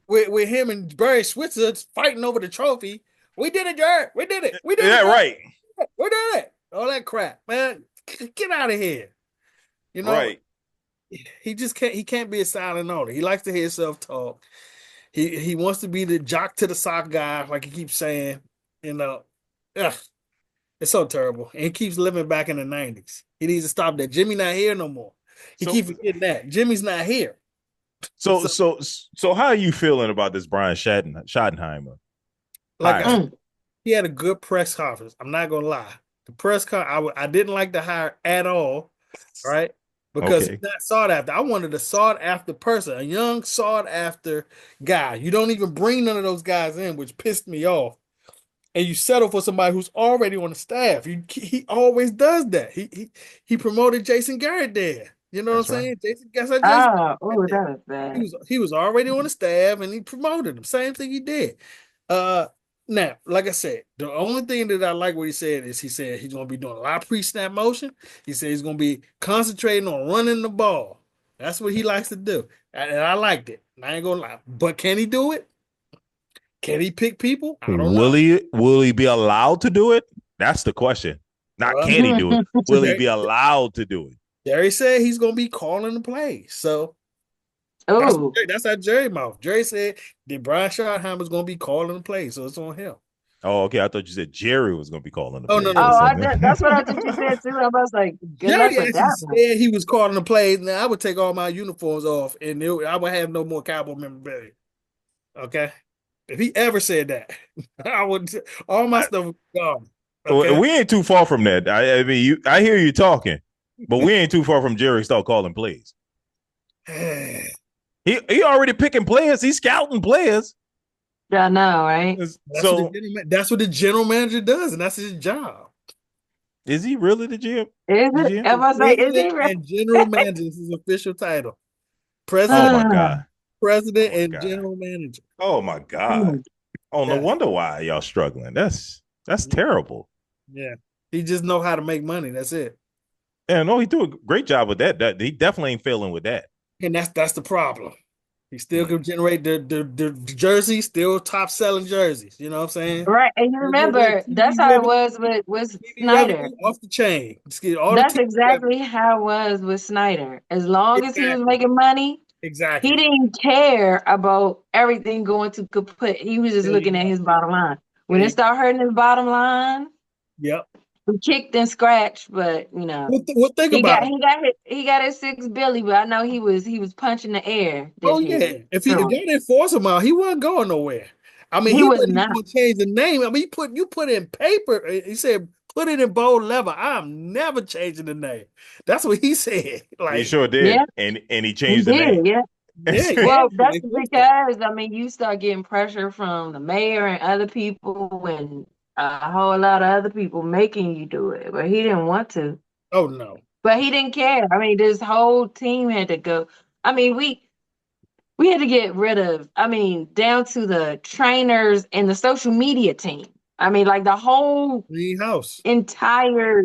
with him and Barry Switzer fighting over the trophy. We did it, Jared. We did it. We did it. Yeah, Jared. right. We did it. All that crap, man. Get out of here. You know, Right. he just can't. He can't be a silent owner. He likes to hear himself talk. He wants to be the jock to the sock guy, like he keeps saying. You know, ugh, it's so terrible. And he keeps living back in the 90s. He needs to stop that. Jimmy not here no more. He So keeps forgetting that. Jimmy's not here. so So, so so how are you feeling about this Brian Schottenheimer like I hire? said, he had a good press conference. I'm not gonna lie. The press con I didn't like the hire at all, right? Because he's Okay. not sought after. I wanted a sought after person, a young sought after guy. You don't even bring none of those guys in, which pissed me off. And you settle for somebody who's already on the staff. He always does that. He promoted Jason Garrett there. You know what I'm That's right. saying? Jason Garrett Oh, there. that was bad. He was already on the staff and he promoted him. Same thing he did. Uh Now, like I said, the only thing that I like what he said is he said he's gonna be doing a lot of pre-snap motion. He said he's gonna be concentrating on running the ball. That's what he likes to do. And I liked it. I ain't gonna lie. But can he do it? Can he pick people? I don't know. Will he be allowed to do it? That's the question. Not Well, can he do it? Will he be allowed to do it? Jerry said he's gonna be calling the plays. So Oh, that's how Jerry mouth. Jerry said that Brian Schottenheimer's gonna be calling the plays, so it's on him. Oh, okay. I thought you said Jerry was going to be calling the Oh no, plays. no, no. that's what I thought you said too. I was like, good luck Jerry with actually that one. said he was calling the plays. Now I would take all my uniforms off, and I would have no more Cowboy memorabilia. Okay, if he ever said that, I would all my stuff would be gone. Okay, We ain't too far from that. I mean, I hear you talking, but we ain't too far from Jerry start calling plays. He already picking players. He's scouting players. Yeah, I know, right? That's what the general manager does, and that's his job. Is he really the GM? Is The it? GM? I was like, is he? President and general manager is his official title. Oh my President, God. president, Oh my and God. general manager. Oh my God. Oh, no Yeah. wonder why y'all struggling. That's terrible. Yeah, he just know how to make money. That's it. Yeah, no, he do a great job with that. He definitely ain't failing with that. And that's the problem. He still can generate the jerseys, still top selling jerseys. You know what I'm saying? Right, and you remember that's how it was with TV Snyder. revenue off the chain. Just get all the That's TV revenue. exactly how it was with Snyder. As long as he was Exactly. making money, he Exactly. didn't care about everything going to kaput. He was just There you looking at go. his bottom line. When There it you go. started hurting his bottom line, Yep. he kicked and scratched. But Well, think about it. he got his 6 billy. But I know he was punching the air Oh this year. yeah. If So y'all didn't force him out, he wasn't going nowhere. I mean, he he was wasn't not. even gonna change the name. I mean, you put in paper. He said, put it in bold level. I'm never changing the name. That's what he said. He Like, sure did. Yeah, And he he changed the name. did. Yeah. yeah, yeah. Well, that's because you start getting pressure from the mayor and other people, and a whole lot of other people making you do it. But he didn't want to. Oh no. But he didn't care. I mean, this whole team had to go. I mean, we had to get rid of. I mean, down to the trainers and the social media team. I mean, like the whole Clean house. entire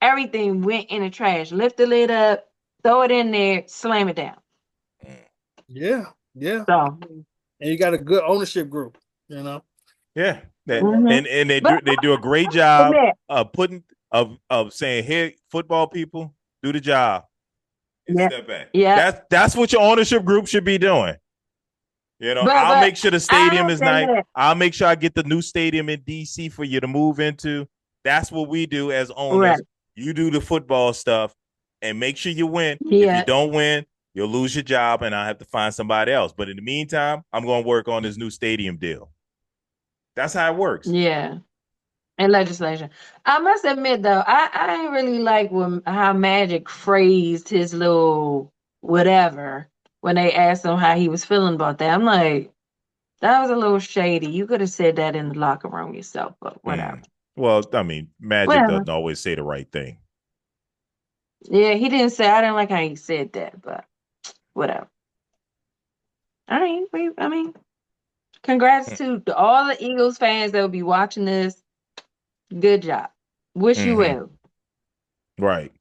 everything went in the trash. Lift the lid up, throw it in there, slam it down. Yeah, yeah. So. And you got a good ownership group, you know. Yeah. Mhm. And they But do a great job admit, of saying, "Hey, football people, do the job and yeah, step back." yeah. That's what your ownership group should be doing. I'll But make sure the I stadium have is to nice. admit, I'll make sure I get the new stadium in DC for you to move into. That's what we do as owners. right? You do the football stuff and make sure you win. If you Yeah, don't win, you'll lose your job and I have to find somebody else. But in the meantime, I'm going to work on this new stadium deal. That's how it works. yeah. And legislation. I must admit though, I ain't really like how Magic phrased his little whatever when they asked him how he was feeling about that. I'm like, that was a little shady. You could have said that in the locker room yourself, but whatever. Well, I mean, Magic Whatever. doesn't always say the right thing. Yeah, he didn't say. I didn't like how he said that, but whatever. I mean, congrats to all the Eagles fans that will be watching this. Good job. Wish you well. Right.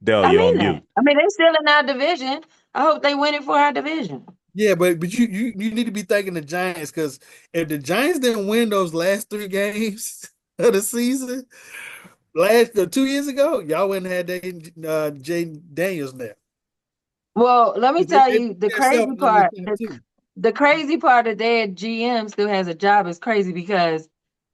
Dell, I you're mean on that. mute. I mean, they still in our division. I hope they win it for our division. Yeah, but you need to be thanking the Giants because if the Giants didn't win those last 3 games of the season, 2 years ago, y'all wouldn't have had Jaden Daniels there. Well, let me They tell you the crazy in the part. top two. The crazy part that their GM still has a job is crazy because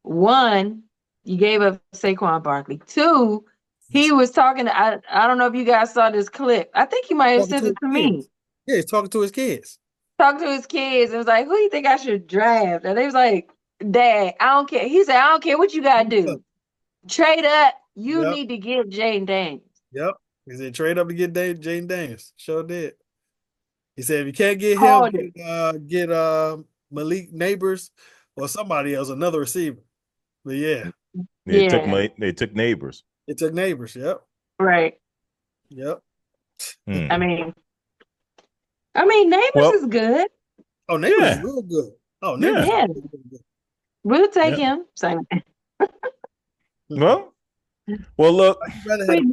one, you gave up Saquon Barkley. Two, he was talking. I don't know if you guys saw this clip. I think you might have Talking sent to it his to me. kids. Yeah, he's talking to his kids. Talking to his kids. It was like, who do you think I should draft? And they was like, Dad, I don't care. He said, I don't care what you gotta do. Trade up. You Yep, need to get Jaden Daniels. yep. He said trade up to get Jaden Daniels. Sure did. He said if you can't get him, Called it. get Malik Neighbors or somebody else, another receiver. But yeah, Yeah. They took Neighbors. it took Neighbors. Yep, Right. yep. I Hmm. mean, Neighbors Well, is good. Oh, Neighbors is yeah, real good. Oh, Neighbors yeah, is Yeah. real good. We'll take yeah. him. Same. Well, look, You rather had a,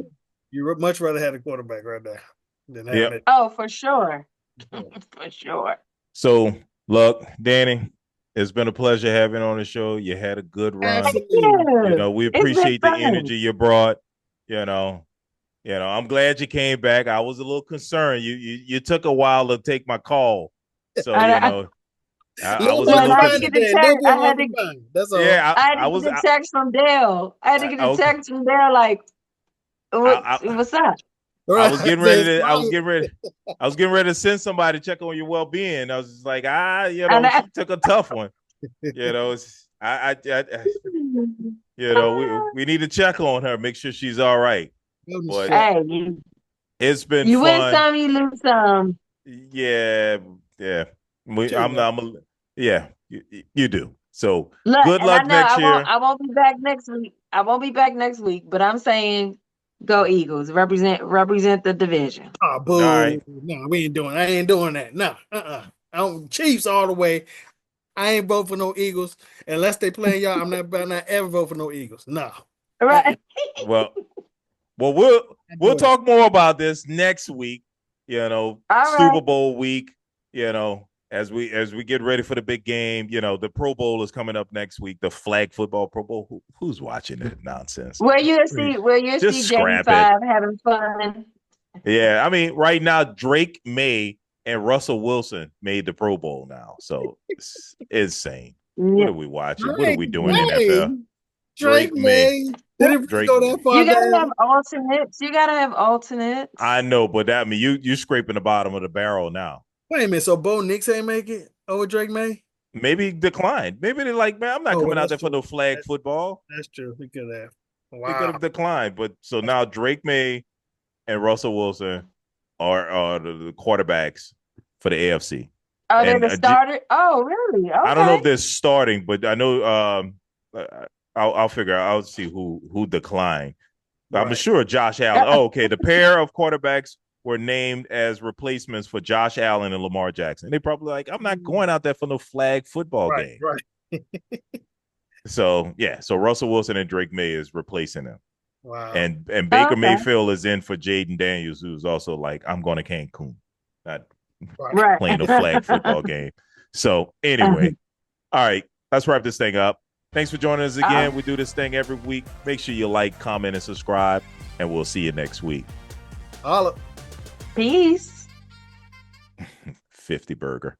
you much rather had a quarterback right there than having yeah. it. Oh, for sure. Yeah. For sure. So, look, Danny, it's been a pleasure having you on the show. You had a good run. Absolutely. We It's been appreciate the fun. energy you brought. You know, I'm glad you came back. I was a little concerned. You took a while to take my call, so I, I, I Little was a one to little I had to find get concerned. the today. Little text. bit hard to find. That's all. Yeah, I had I to get was the text from Dale. I had to get the okay. text from Dale. Like, I, what's up? I Right. was getting ready Says to. fine. I was getting ready to send somebody to check on your well being. I was just like, And I, she took a tough one. It's, we need to check on her, make sure she's all right. Go to But check. hey, it's been you win fun. some, you lose some. Yeah, yeah. True, man. Yeah. You do. So Look, good and I luck know next year. I won't be back next week. I won't be back next week, but I'm saying go Eagles. Represent the division. Oh, All right. boo. No, we ain't doing I ain't doing that. No. I don't Chiefs all the way. I ain't vote for no Eagles. Unless they playing y'all, I'm not ever vote for no Eagles. No. Right. Well, Not we'll doing it. talk more about this next week. All Super right. Bowl week. As we get ready for the big game. The Pro Bowl is coming up next week. The flag football Pro Bowl. Who's watching that nonsense? Where you Just see scrap it. J5 having fun. Yeah, I mean, right now Drake May and Russell Wilson made the Pro Bowl now, so it's insane. What Yeah. are we watching? What are Drake we doing, May. NFL? Drake Drake May, May. Did it really Drake. go that far You gotta have down? alternates. You gotta have alternates. I know, but that I mean you're scraping the bottom of the barrel now. Wait a minute. So Bo Nix ain't make it over Drake May? Maybe declined. Maybe they're like, man, I'm not Oh, well, coming out that's there for true. no flag That, football. that's true. We could have. They could Wow. have declined, but so now Drake May and Russell Wilson are the quarterbacks for the AFC. Oh, they're And the starter. Oh, really? I don't know Okay. if they're starting, but I know I'll figure out. I'll see who declined. I'm Right. sure Josh Allen. Oh, okay. The pair of quarterbacks were named as replacements for Josh Allen and Lamar Jackson. They probably like, I'm not going out there for no flag football Right. game. Right. So yeah, so Russell Wilson and Drake May is replacing them. Wow. And Baker Okay. Mayfield is in for Jaden Daniels, who's also like, I'm going to Cancun, not Right. playing a flag football game. So anyway, all right, let's wrap this thing up. Thanks for joining us again. We do this thing every week. Make sure you like, comment, and subscribe, and we'll see you next week. Holla. Peace. 50 burger.